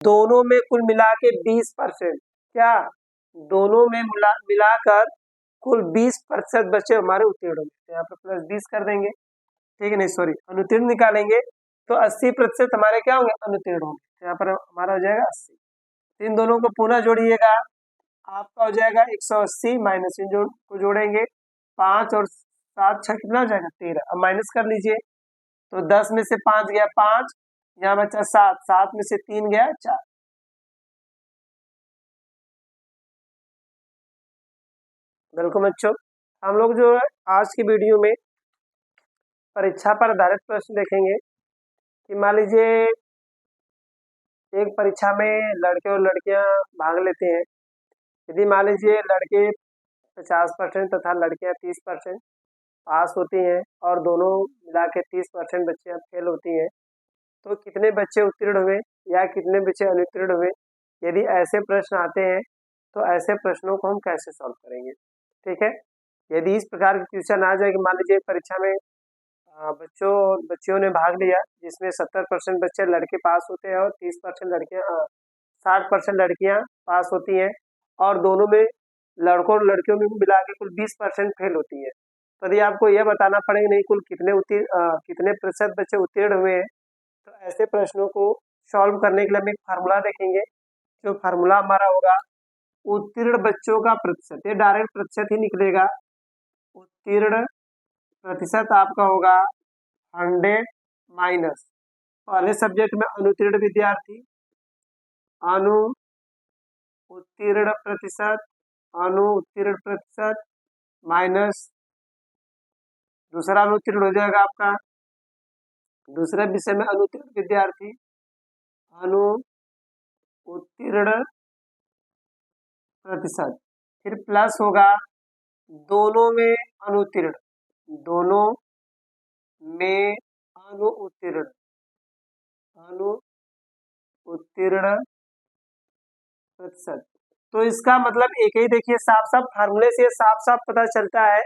दोनों में कुल मिला के 20%, क्या दोनों में मिलाकर कुल 20% बच्चे हमारे उत्तीर्ण होंगे। यहाँ पर +20 कर देंगे, ठीक है, नहीं सॉरी अनुत्तीर्ण निकालेंगे तो 80% हमारे क्या होंगे, अनुत्तीर्ण होंगे। तो यहाँ पर हमारा हो जाएगा 80। इन दोनों को पुनः जोड़िएगा, आपका हो जाएगा 180 माइनस इन को जोड़ेंगे 5 और 7 6 कितना हो जाएगा 13। अब माइनस कर लीजिए तो 10 में से 5 गया 5, यहाँ बचा 7, 7 में से 3 गया 4। बिल्कुल बच्चों, हम लोग जो है आज की वीडियो में परीक्षा पर आधारित प्रश्न देखेंगे कि मान लीजिए एक परीक्षा में लड़के और लड़कियां भाग लेते हैं। यदि मान लीजिए लड़के 50% तथा लड़कियां 30% पास होती हैं और दोनों मिला के 30% बच्चियां फेल होती हैं, तो कितने बच्चे उत्तीर्ण हुए या कितने बच्चे अनुत्तीर्ण हुए। यदि ऐसे प्रश्न आते हैं तो ऐसे प्रश्नों को हम कैसे सॉल्व करेंगे, ठीक है। यदि इस प्रकार की क्वेश्चन आ जाए कि मान लीजिए परीक्षा में बच्चियों ने भाग लिया जिसमें 70% बच्चे लड़के पास होते हैं और 30% लड़कियां 60% लड़कियां पास होती हैं और दोनों में लड़कों और लड़कियों में मिला के कुल 20% फेल होती है। तो यदि आपको यह बताना पड़ेगा नहीं कुल कितने प्रतिशत बच्चे उत्तीर्ण हुए हैं, तो ऐसे प्रश्नों को सॉल्व करने के लिए हम एक फार्मूला देखेंगे। जो फार्मूला हमारा होगा उत्तीर्ण बच्चों का प्रतिशत, ये डायरेक्ट प्रतिशत ही निकलेगा। उत्तीर्ण प्रतिशत आपका होगा 100 माइनस पहले सब्जेक्ट में अनुत्तीर्ण विद्यार्थी, अनु उत्तीर्ण प्रतिशत माइनस दूसरा अनुत्तीर्ण हो जाएगा आपका दूसरे विषय में अनुत्तीर्ण विद्यार्थी, अनु उत्तीर्ण प्रतिशत, फिर प्लस होगा दोनों में अनुत्तीर्ण, दोनों में अनुत्तीर्ण प्रतिशत। तो इसका मतलब एक ही देखिए साफ साफ फार्मूले से साफ साफ पता चलता है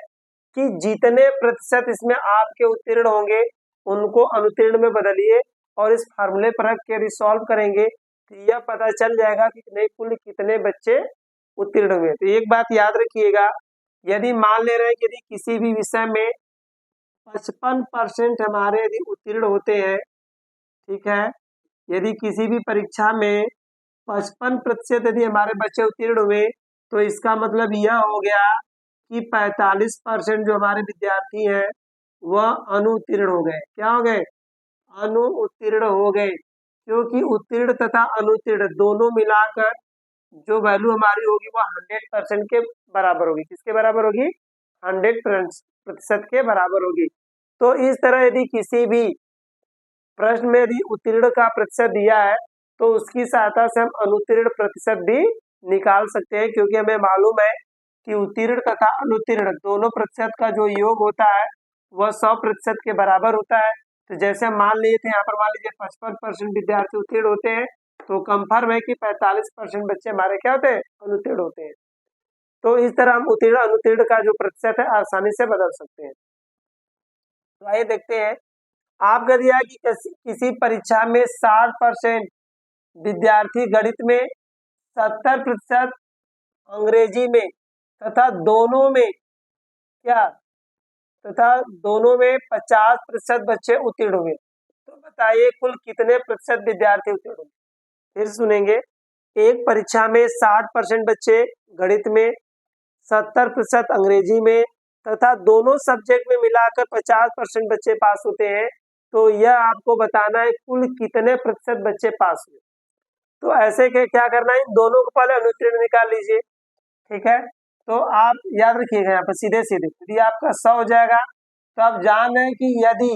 कि जितने प्रतिशत इसमें आपके उत्तीर्ण होंगे उनको अनुत्तीर्ण में बदलिए और इस फार्मूले पर रख के रिसॉल्व करेंगे तो यह पता चल जाएगा कि कुल कितने बच्चे उत्तीर्ण हुए। तो एक बात याद रखिएगा, यदि मान ले रहे हैं कि यदि किसी भी विषय में 55% हमारे यदि उत्तीर्ण होते हैं, ठीक है, यदि किसी भी परीक्षा में 55% यदि हमारे बच्चे उत्तीर्ण हुए तो इसका मतलब यह हो गया कि 45% जो हमारे विद्यार्थी हैं वह अनुत्तीर्ण हो गए। क्या हो गए, अनुत्तीर्ण हो गए, क्योंकि उत्तीर्ण तथा अनुत्तीर्ण दोनों मिलाकर जो वैल्यू हमारी होगी वह 100% के बराबर होगी। किसके बराबर होगी, 100% के बराबर होगी। तो इस तरह यदि किसी भी प्रश्न में यदि उत्तीर्ण का प्रतिशत दिया है तो उसकी सहायता से हम अनुत्तीर्ण प्रतिशत भी निकाल सकते हैं, क्योंकि हमें मालूम है कि उत्तीर्ण तथा अनुत्तीर्ण दोनों प्रतिशत का जो योग होता है वह 100% के बराबर होता है। तो जैसे हम मान लिए थे यहाँ पर मान लीजिए 55% विद्यार्थी उत्तीर्ण होते हैं तो कंफर्म है कि 45% बच्चे हमारे क्या होते हैं, अनुत्तीर्ण होते हैं। तो इस तरह हम उत्तीर्ण अनुत्तीर्ण का जो प्रतिशत है आसानी से बदल सकते हैं। तो आइए देखते हैं, आपका दिया कि किसी परीक्षा में 60% विद्यार्थी गणित में, 70% अंग्रेजी में तथा दोनों में 50% बच्चे उत्तीर्ण हुए। तो बताइए कुल कितने प्रतिशत विद्यार्थी उत्तीर्ण हुए। फिर सुनेंगे, एक परीक्षा में 60% बच्चे गणित में, 70% अंग्रेजी में तथा दोनों सब्जेक्ट में मिलाकर 50% बच्चे पास होते हैं, तो यह आपको बताना है कुल कितने प्रतिशत बच्चे पास हुए। तो ऐसे के क्या करना है, इन दोनों को पहले अनुत्तीर्ण निकाल लीजिए, ठीक है। तो आप याद रखिएगा यहाँ पर सीधे सीधे यदि आपका 100 हो जाएगा तो आप जान रहे हैं कि यदि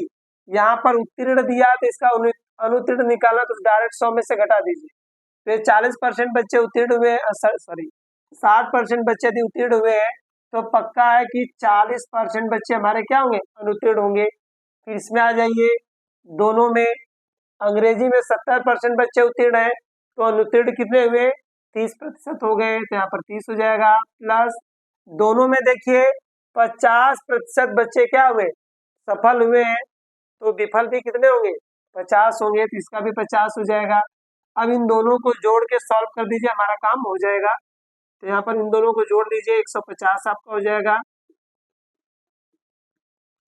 यहाँ पर उत्तीर्ण दिया तो इसका अनुत्तीर्ण निकालना तो डायरेक्ट 100 में से घटा दीजिए। तो 40% बच्चे उत्तीर्ण हुए, सॉरी 60% बच्चे यदि उत्तीर्ण हुए हैं तो पक्का है कि 40% बच्चे हमारे क्या होंगे, अनुत्तीर्ण होंगे। फिर इसमें आ जाइए, दोनों में अंग्रेजी में 70% बच्चे उत्तीर्ण है तो अनुत्तीर्ण कितने हुए, 30% हो गए, तो यहाँ पर 30 हो जाएगा। प्लस दोनों में देखिए 50% बच्चे क्या हुए, सफल हुए हैं, तो विफल भी कितने होंगे, 50 होंगे, तो इसका भी 50 हो जाएगा। अब इन दोनों को जोड़ के सॉल्व कर दीजिए, हमारा काम हो जाएगा। तो यहाँ पर इन दोनों को जोड़ दीजिए, 150 आपका हो जाएगा,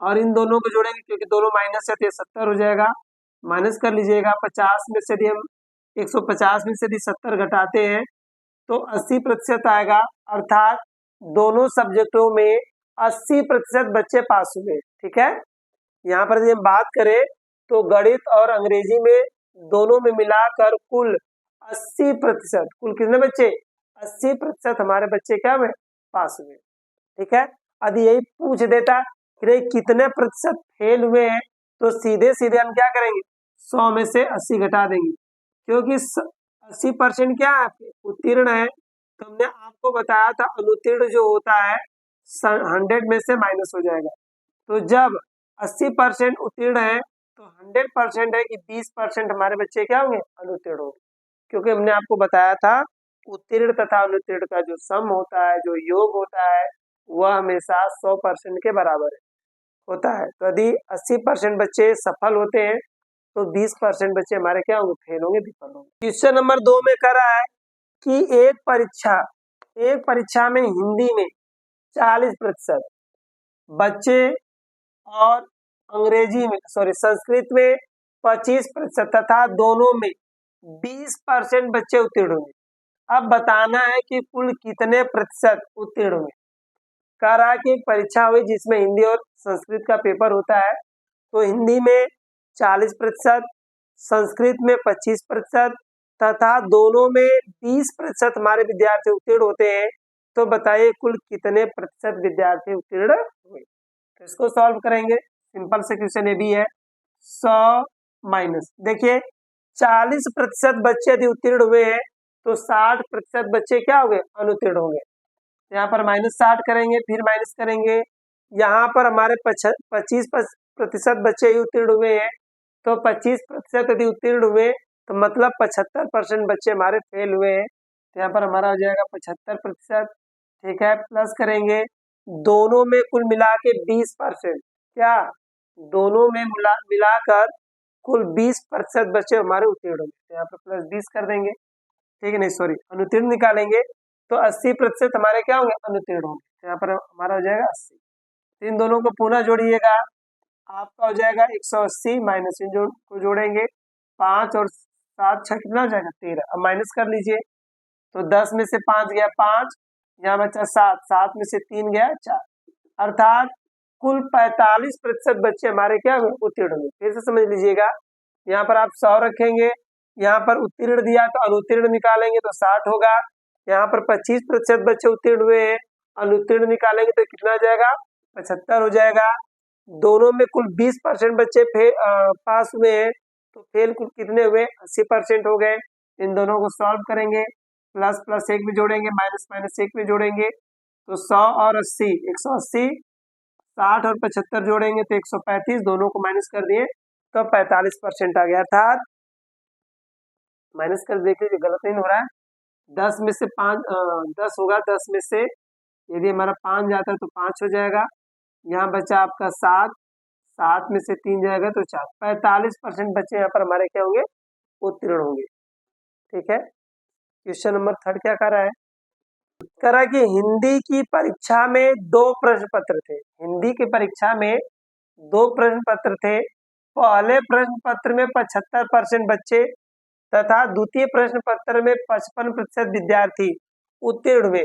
और इन दोनों को जोड़ेंगे क्योंकि दोनों माइनस है तो ये 70 हो जाएगा। माइनस कर लीजिएगा, 50 में से यदि हम 150 में से यदि 70 घटाते हैं तो 80% आएगा, अर्थात दोनों सब्जेक्टों में 80% बच्चे पास हुए। ठीक है, यहाँ पर यदि हम बात करें तो गणित और अंग्रेजी में दोनों में मिलाकर कुल 80%, कुल कितने बच्चे 80% हमारे बच्चे क्या हुए, पास हुए। ठीक है, यदि यही पूछ देता कि कितने प्रतिशत फेल हुए हैं तो सीधे सीधे हम क्या करेंगे, 100 में से 80 घटा देंगे, क्योंकि 80% क्या है, उत्तीर्ण है। तो हमने आपको बताया था अनुत्तीर्ण जो होता है 100 में से माइनस हो जाएगा। तो जब 80% उत्तीर्ण है तो 100% है कि 20% हमारे बच्चे क्या होंगे, अनुत्तीर्ण होंगे, क्योंकि हमने आपको बताया था उत्तीर्ण तथा अनुत्तीर्ण का जो सम होता है, जो योग होता है, वह हमेशा 100% के बराबर होता है। तो यदि 80% बच्चे सफल होते हैं तो 20% बच्चे हमारे क्या होंगे, फेल होंगे, विफल होंगे। क्वेश्चन नंबर 2 में करा है कि एक परीक्षा में हिंदी में 40% बच्चे और अंग्रेजी में संस्कृत में 25% तथा दोनों में 20% बच्चे उत्तीर्ण होंगे। अब बताना है कि कुल कितने प्रतिशत उत्तीर्ण होंगे। कह रहा है कि एक परीक्षा हुई जिसमें हिंदी और संस्कृत का पेपर होता है, तो हिंदी में 40%, संस्कृत में 25% तथा दोनों में 20% हमारे विद्यार्थी उत्तीर्ण होते हैं। तो बताइए कुल कितने प्रतिशत विद्यार्थी उत्तीर्ण हुए। तो इसको सॉल्व करेंगे, सिंपल से क्वेश्चन ये भी है। 100 माइनस, देखिए 40% बच्चे यदि उत्तीर्ण हुए हैं तो 60% बच्चे क्या हो गए, अनुत्तीर्ण हो गए। यहाँ पर -60 करेंगे, फिर माइनस करेंगे, यहाँ पर हमारे 25% बच्चे ही उत्तीर्ण हुए हैं, तो 25% यदि उत्तीर्ण हुए तो मतलब 75% बच्चे हमारे फेल हुए हैं। तो यहाँ पर हमारा हो जाएगा 75%। ठीक है, प्लस करेंगे, दोनों में कुल मिला के 20%, क्या दोनों में मिलाकर कुल 20% बच्चे हमारे उत्तीर्ण होंगे। तो यहाँ पर प्लस 20 कर देंगे, ठीक है, नहीं सॉरी अनुत्तीर्ण निकालेंगे तो 80% हमारे क्या होंगे, अनुत्तीर्ण होंगे। तो यहाँ पर हमारा हो जाएगा 80। इन दोनों को पुनः जोड़िएगा, आपका हो जाएगा 180 माइनस इन को जोड़ेंगे 5 और 7 6 कितना हो जाएगा, 13। अब माइनस कर लीजिए, तो 10 में से 5 गया 5, यहाँ बचा 7, 7 में से 3 गया 4, अर्थात कुल 45% बच्चे हमारे क्या हुए, उत्तीर्ण हुए। फिर से समझ लीजिएगा, यहाँ पर आप 100 रखेंगे, यहाँ पर उत्तीर्ण दिया तो अनुत्तीर्ण निकालेंगे तो 60 होगा, यहाँ पर 25% बच्चे उत्तीर्ण हुए हैं, अनुत्तीर्ण निकालेंगे तो कितना हो जाएगा, 75 हो जाएगा। दोनों में कुल 20% बच्चे पास हुए हैं, तो फेल कुल कितने हुए, 80% हो गए। इन दोनों को सॉल्व करेंगे, प्लस प्लस 1 में जोड़ेंगे, माइनस माइनस 1 में जोड़ेंगे, तो 100 और 80, 180, 60 और 75 जोड़ेंगे तो 135, दोनों को माइनस कर दिए तो 45% आ गया। अर्थात माइनस कर देखिए गलत नहीं हो रहा है, 10 में से 5 10 होगा, 10 में से यदि हमारा 5 जाता है तो 5 हो जाएगा, यहाँ बचा आपका 7, 7 में से 3 जाएगा तो 4, 45% बच्चे यहाँ पर हमारे क्या होंगे, उत्तीर्ण होंगे। ठीक है, क्वेश्चन नंबर 3 क्या कर रहा है, कह रहा है कि हिंदी की परीक्षा में 2 प्रश्न पत्र थे। हिंदी की परीक्षा में 2 प्रश्न पत्र थे। पहले प्रश्न पत्र में 75% बच्चे तथा द्वितीय प्रश्न पत्र में 55% विद्यार्थी उत्तीर्ण हुए,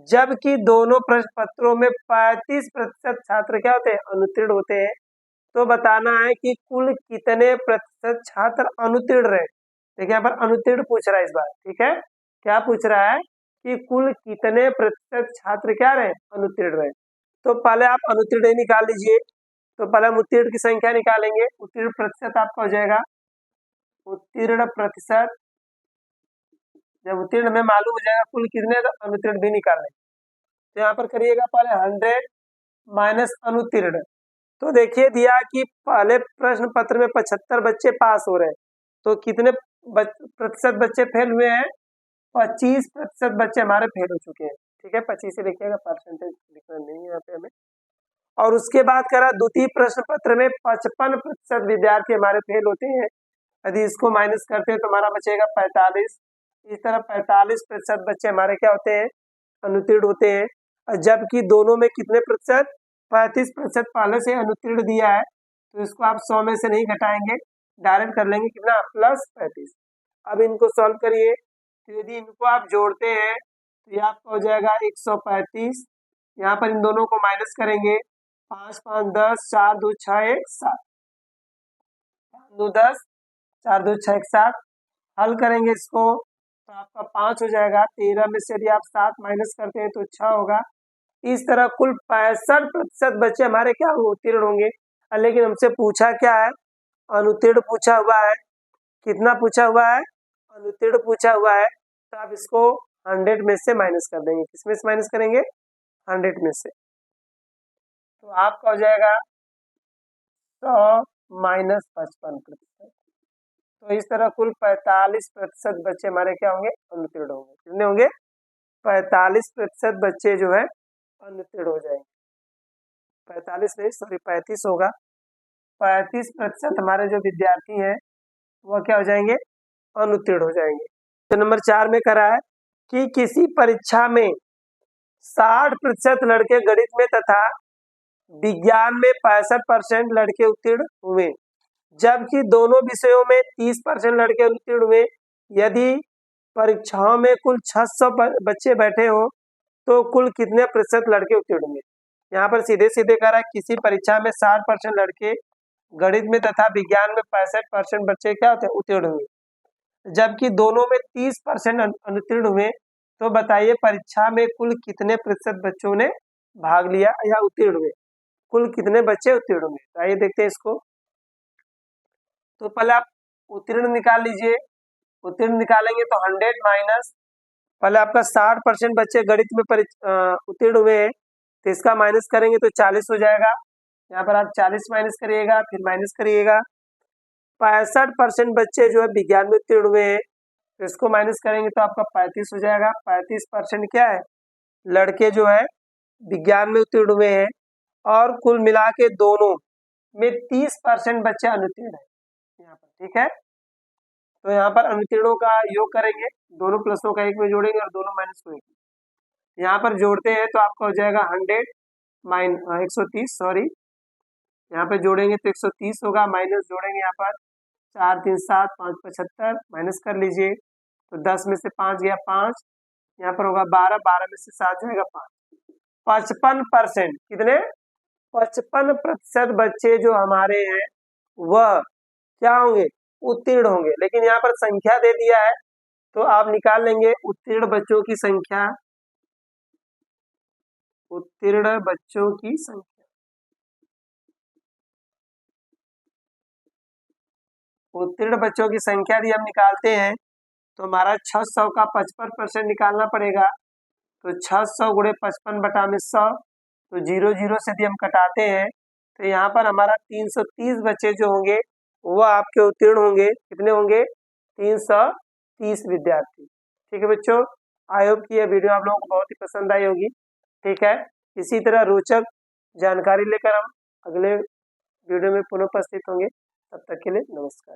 जबकि दोनों प्रश्न पत्रों में 35% छात्र क्या होते हैं, अनुत्तीर्ण होते हैं। तो बताना है कि कुल कितने प्रतिशत छात्र अनुत्तीर्ण रहे। देखिए यहाँ पर अनुत्तीर्ण पूछ रहा है इस बार। ठीक है, क्या पूछ रहा है कि कुल कितने प्रतिशत छात्र क्या रहे, अनुत्तीर्ण रहे। तो पहले आप अनुत्तीर्ण निकाल लीजिए, तो पहले हम उत्तीर्ण की संख्या निकालेंगे। उत्तीर्ण प्रतिशत आपका हो जाएगा, उत्तीर्ण प्रतिशत, जब उत्तीर्ण में मालूम हो जाएगा कुल कितने, तो अनुत्तीर्ण भी निकाल लेंगे। तो यहाँ पर करिएगा पहले 100 माइनस अनुत्तीर्ण। तो देखिए दिया कि पहले प्रश्न पत्र में 75 बच्चे पास हो रहे हैं, तो कितने प्रतिशत बच्चे फेल हुए हैं, 25% बच्चे हमारे फेल हो चुके हैं। ठीक है, 25 से लिखिएगा, परसेंटेज लिखना नहीं है यहाँ पे हमें। और उसके बाद करा द्वितीय प्रश्न पत्र में 55% विद्यार्थी हमारे फेल होते हैं, यदि इसको माइनस करते हैं तो हमारा बचेगा 45। इस तरह 45% बच्चे हमारे क्या होते हैं, अनुत्तीर्ण होते हैं। और जबकि दोनों में कितने प्रतिशत, 35% पहले से अनुत्तीर्ण दिया है, तो इसको आप 100 में से नहीं घटाएंगे, डायरेक्ट कर लेंगे कितना, +35। अब इनको सॉल्व करिए, तो यदि इनको आप जोड़ते हैं तो ये आपका हो जाएगा 135। यहाँ पर इन दोनों को माइनस करेंगे, 5 5 10, 4 2 6 1 7, 5 2 10, 4 2 6 1 7। हल करेंगे इसको तो आपका 5 हो जाएगा। 13 में से यदि आप 7 माइनस करते हैं तो 6 होगा। इस तरह कुल 65% बच्चे हमारे क्या उत्तीर्ण होंगे। लेकिन हमसे पूछा क्या है, अनुत्तीर्ण पूछा हुआ है। कितना पूछा हुआ है, अनुत्तीर्ण पूछा हुआ है। तो आप इसको 100 में से माइनस कर देंगे। किसमें से माइनस करेंगे, 100 में से। तो आपका हो जाएगा 100 माइनस 55%। तो इस तरह कुल 45% बच्चे हमारे क्या होंगे, अनुत्तीर्ण होंगे। कितने होंगे, 45% बच्चे जो है अनुत्तीर्ण हो जाएंगे। 45 नहीं, सॉरी 35 होगा। 35% हमारे जो विद्यार्थी हैं वह क्या हो जाएंगे, अनुत्तीर्ण हो जाएंगे। तो नंबर 4 में करा है कि किसी परीक्षा में 60% लड़के गणित में तथा विज्ञान में 65% लड़के उत्तीर्ण हुए, जबकि दोनों विषयों में 30% लड़के उत्तीर्ण हुए। यदि परीक्षाओं में कुल 600 बच्चे बैठे हो तो कुल कितने प्रतिशत लड़के उत्तीर्ण हुए। यहाँ पर सीधे सीधे कह रहा है किसी परीक्षा में 60% लड़के गणित में तथा विज्ञान में 65% बच्चे क्या होते हैं, उत्तीर्ण हुए, जबकि दोनों में 30% अनुत्तीर्ण हुए। तो बताइए परीक्षा में कुल कितने प्रतिशत बच्चों ने भाग लिया या उत्तीर्ण हुए, कुल कितने बच्चे उत्तीर्ण हुए। तो आइए देखते हैं इसको। तो पहले आप उत्तीर्ण निकाल लीजिए। उत्तीर्ण निकालेंगे तो 100 माइनस, पहले आपका 60% बच्चे गणित में उत्तीर्ण हुए हैं, तो इसका माइनस करेंगे तो 40 हो जाएगा। यहाँ पर आप 40 माइनस करिएगा, फिर माइनस करिएगा। 65% बच्चे जो है विज्ञान में उत्तीर्ण हुए हैं, तो इसको माइनस करेंगे तो आपका 35 हो जाएगा। 35% क्या है, लड़के जो है विज्ञान में उत्तीर्ण हुए हैं, और कुल मिला के दोनों में 30% बच्चे अनुत्तीर्ण है यहाँ पर, ठीक है। तो यहाँ पर अनुत्तीर्णों का योग करेंगे, दोनों प्लसों का एक में जोड़ेंगे और दोनों माइनस को एक में। यहाँ पर जोड़ते हैं तो आपका हो जाएगा 100 130, सॉरी, यहाँ पे जोड़ेंगे तो 130 होगा, माइनस जोड़ेंगे यहाँ पर 4 3 7 5 75, माइनस कर लीजिए तो 10 में से 5 गया 5, यहाँ पर होगा 12, 12 में से 7 जाएगा 5। 55%, कितने, 55% बच्चे जो हमारे हैं वह क्या होंगे, उत्तीर्ण होंगे। लेकिन यहाँ पर संख्या दे दिया है तो आप निकाल लेंगे उत्तीर्ण बच्चों की संख्या, उत्तीर्ण बच्चों की संख्या। उत्तीर्ण बच्चों की संख्या यदि हम निकालते हैं तो हमारा 600 का 55% निकालना पड़ेगा। तो 600 गुणे 55 बटा में 100, तो 0 0 से यदि हम कटाते हैं तो यहाँ पर हमारा 330 बच्चे जो होंगे वो आपके उत्तीर्ण होंगे। कितने होंगे, 330 विद्यार्थी। ठीक है बच्चों, आई होप कि यह वीडियो आप लोगों को बहुत ही पसंद आई होगी। ठीक है, इसी तरह रोचक जानकारी लेकर हम अगले वीडियो में पुनः उपस्थित होंगे। तब तक के लिए नमस्कार।